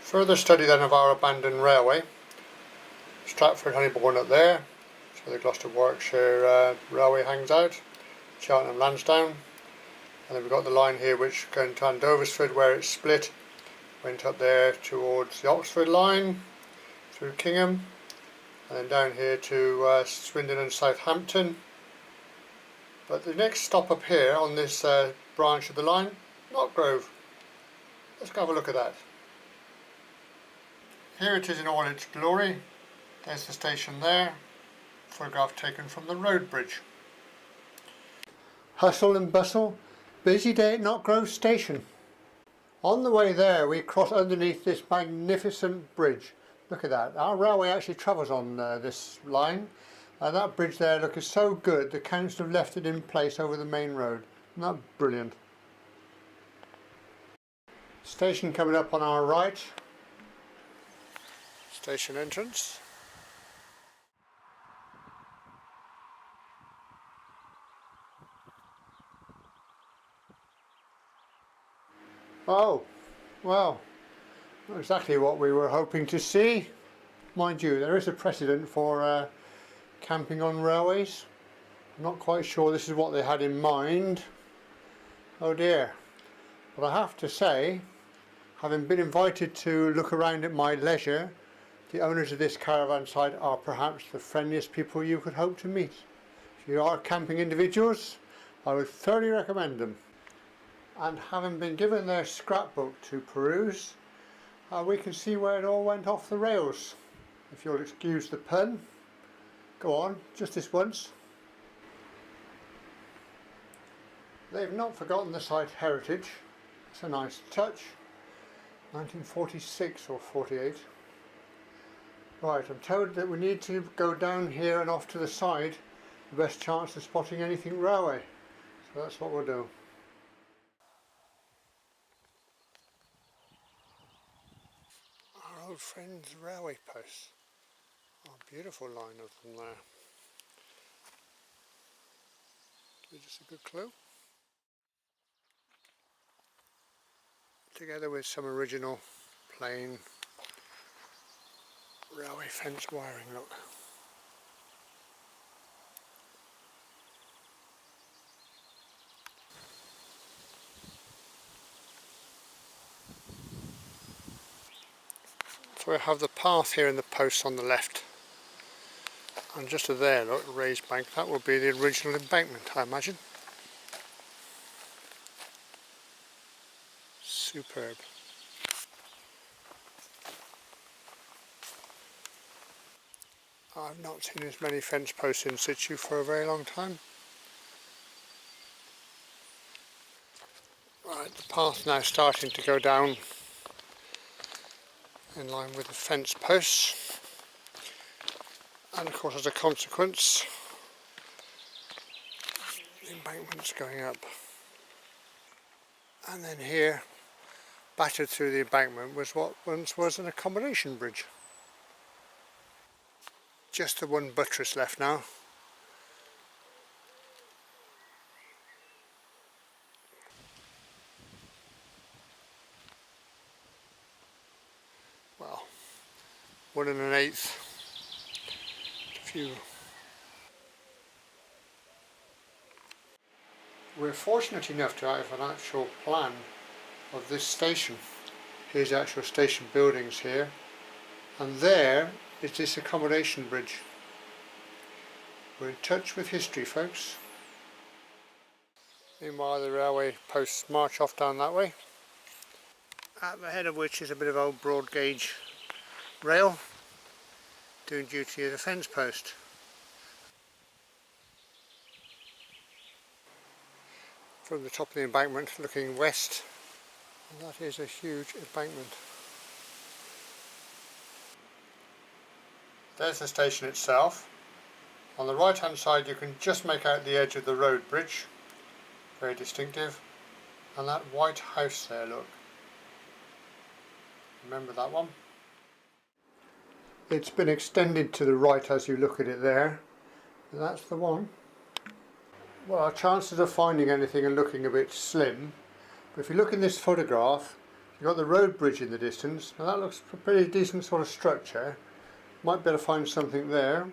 Further study then of our abandoned railway. Stratford, Honeybourne up there, so the Gloucester Warwickshire railway hangs out. Cheltenham, Lansdowne, and then we've got the line here which going to Andoversford where it's split, went up there towards the Oxford line, through Kingham, and then down here to Swindon and Southampton. But the next stop up here on this branch of the line, Notgrove. Let's go have a look at that. Here it is in all its glory. There's the station there, photograph taken from the road bridge. Hustle and bustle, busy day at Notgrove Station. On the way there we cross underneath this magnificent bridge. Look at that, our railway actually travels on this line. That bridge there, look, is so good the council have left it in place over the main road. Isn't that brilliant? Station coming up on our right. Station entrance. Oh, well, not exactly what we were hoping to see. Mind you, there is a precedent for camping on railways. I'm not quite sure this is what they had in mind. Oh dear. But I have to say, having been invited to look around at my leisure, the owners of this caravan site are perhaps the friendliest people you could hope to meet. If you are camping individuals, I would thoroughly recommend them. And having been given their scrapbook to peruse, we can see where it all went off the rails. If you'll excuse the pun. Go on, just this once. They've not forgotten the site heritage. It's a nice touch. 1946 or 48. Right, I'm told that we need to go down here and off to the side. The best chance of spotting anything railway. So that's what we'll do. Our old friend's railway posts. Oh, beautiful line of them there. Give us a good clue. Together with some original plain railway fence wiring, look. So we have the path here and the posts on the left. And just to there, look, raised bank, that will be the original embankment, I imagine. Superb. I've not seen as many fence posts in situ for a very long time. Right, the path now starting to go down in line with the fence posts. And of course, as a consequence, the embankment's going up. And then here, battered through the embankment, was what once was an accommodation bridge. Just the one buttress left now. Well, 1 1/8. We're fortunate enough to have an actual plan of this station. Here's the actual station buildings here, and there is this accommodation bridge. We're in touch with history, folks. Meanwhile, the railway posts march off down that way, at the head of which is a bit of old broad gauge rail doing duty as a fence post. From the top of the embankment looking west, and that is a huge embankment. There's the station itself. On the right hand side you can just make out the edge of the road bridge, very distinctive, and that white house there, look. Remember that one? It's been extended to the right as you look at it there, and that's the one. Well, our chances of finding anything are looking a bit slim, but if you look in this photograph, You've got the road bridge in the distance, and that looks a pretty decent sort of structure. Might be able to find something there.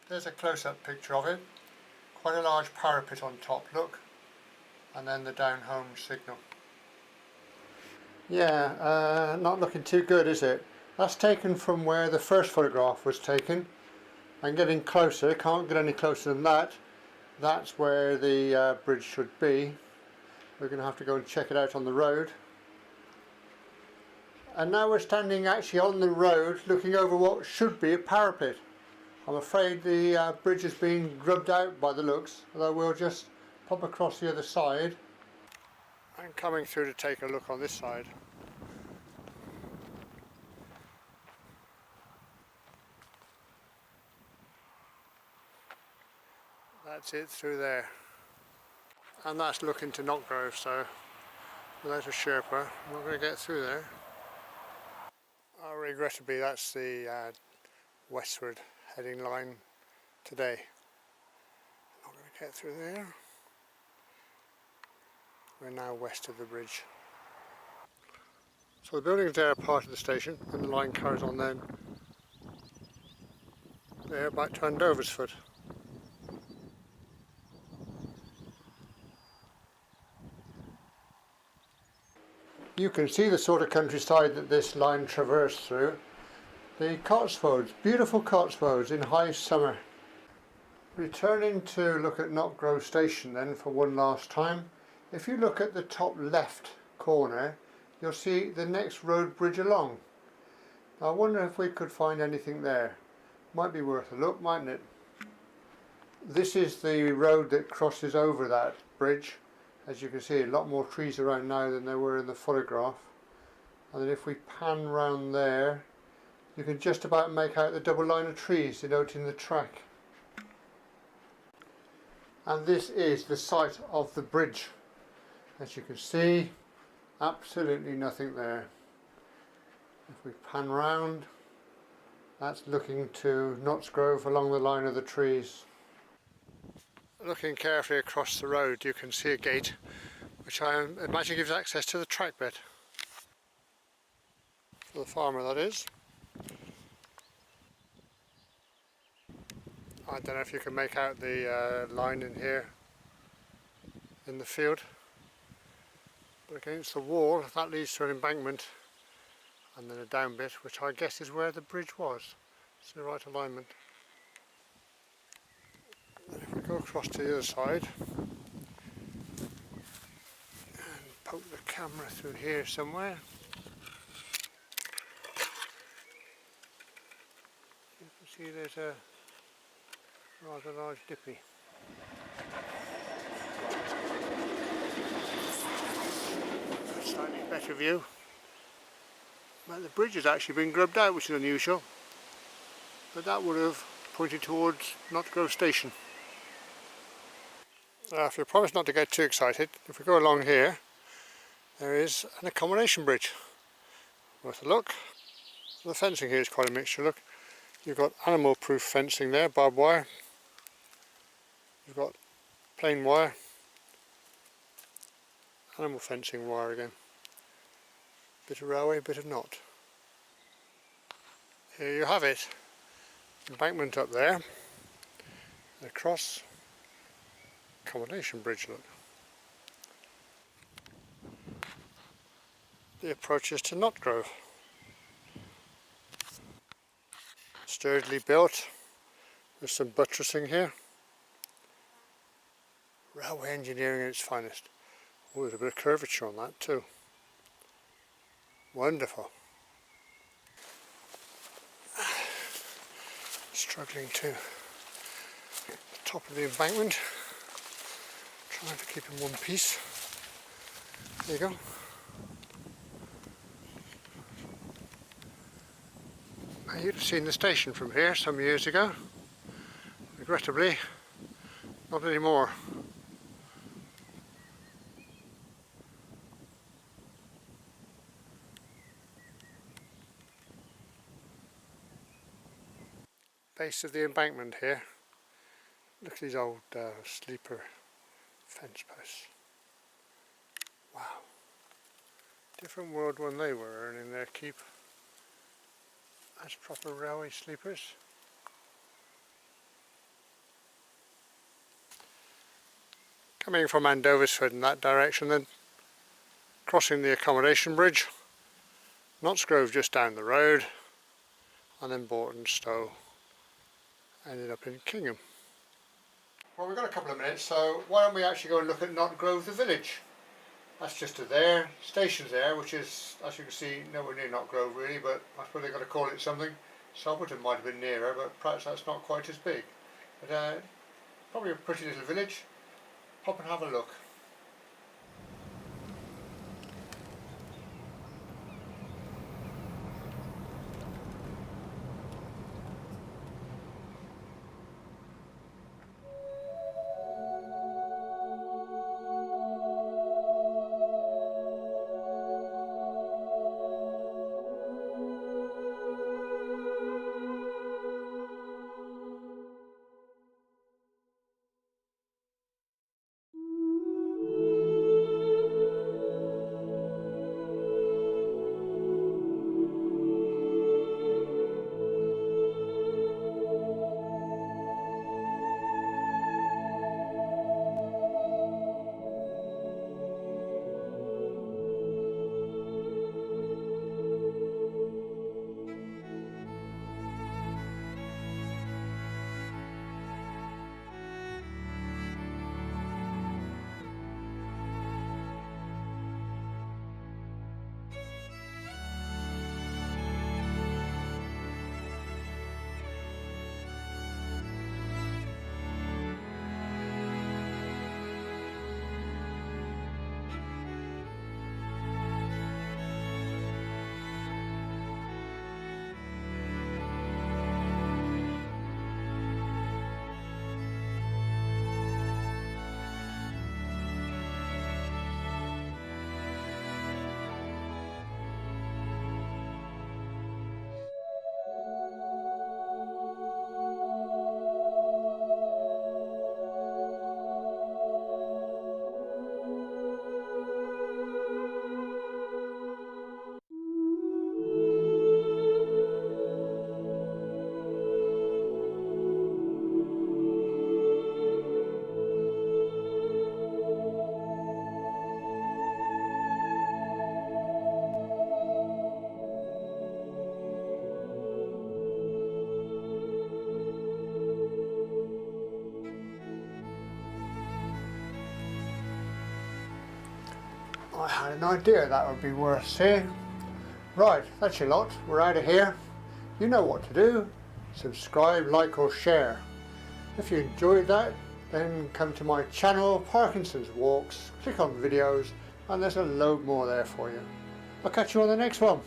There's a close-up picture of it. Quite a large parapet on top, look. And then the down home signal. Yeah, not looking too good, is it? That's taken from where the first photograph was taken. And getting closer, can't get any closer than that. That's where the bridge should be. We're going to have to go and check it out on the road. And now we're standing actually on the road looking over what should be a parapet. I'm afraid the bridge has been grubbed out by the looks, although we'll just pop across the other side. I'm coming through to take a look on this side. That's it through there. And that's looking to Notgrove, so without a Sherpa, we're not going to get through there. Regrettably, that's the westward heading line today. Not going to get through there. We're now west of the bridge. So the buildings there are part of the station, and the line carries on then there back to Andoversfoot. You can see the sort of countryside that this line traversed through. The Cotswolds, beautiful Cotswolds in high summer. Returning to look at Notgove Station then for one last time. If you look at the top left corner, you'll see the next road bridge along. I wonder if we could find anything there. Might be worth a look, mightn't it? This is the road that crosses over that bridge. As you can see, a lot more trees around now than there were in the photograph. And then if we pan round there, you can just about make out the double line of trees denoting the track. And this is the site of the bridge. As you can see, absolutely nothing there. If we pan round, that's looking to Notgrove along the line of the trees. Looking carefully across the road, you can see a gate which I imagine gives access to the track bed. For the farmer, that is. I don't know if you can make out the line in here in the field, but against the wall that leads to an embankment and then a down bit, which I guess is where the bridge was. It's the right alignment. And if we go across to the other side and poke the camera through here somewhere, you can see there's a rather large dippy. A slightly better view. But the bridge has actually been grubbed out, which is unusual. But that would have pointed towards Notgove Station. If you promise not to get too excited, if we go along here, there is an accommodation bridge. Worth a look. The fencing here is quite a mixture, look. You've got animal proof fencing there, barbed wire. You've got plain wire. Animal fencing wire again. Bit of railway, bit of knot. Here you have it. Embankment up there. Across. Accommodation bridge, look. The approaches to Notgrove. Sturdily built with some buttressing here. Railway engineering at its finest. Oh, there's a bit of curvature on that too. Wonderful. Struggling to the top of the embankment. Trying to keep in one piece. There you go. Now, you'd have seen the station from here some years ago. Regrettably, not anymore. Base of the embankment here. Look at these old sleeper fence posts. Wow. Different world when they were earning their keep as proper railway sleepers. Coming from Andoversford in that direction, then crossing the accommodation bridge, Notgrove just down the road, and then Stowe ended up in Kingham. Well, we've got a couple of minutes, so why don't we actually go and look at Notgrove the village. That's just there, station's there, which is, as you can see, nowhere near Notgrove really, but I suppose they've got to call it something. Soberton might have been nearer, but perhaps that's not quite as big. But probably a pretty little village. Pop and have a look. I had an idea that would be worth seeing. Right, that's your lot. We're out of here. You know what to do. Subscribe, like or share. If you enjoyed that, then come to my channel, Parkinson's Walks, click on videos, and there's a load more there for you. I'll catch you on the next one.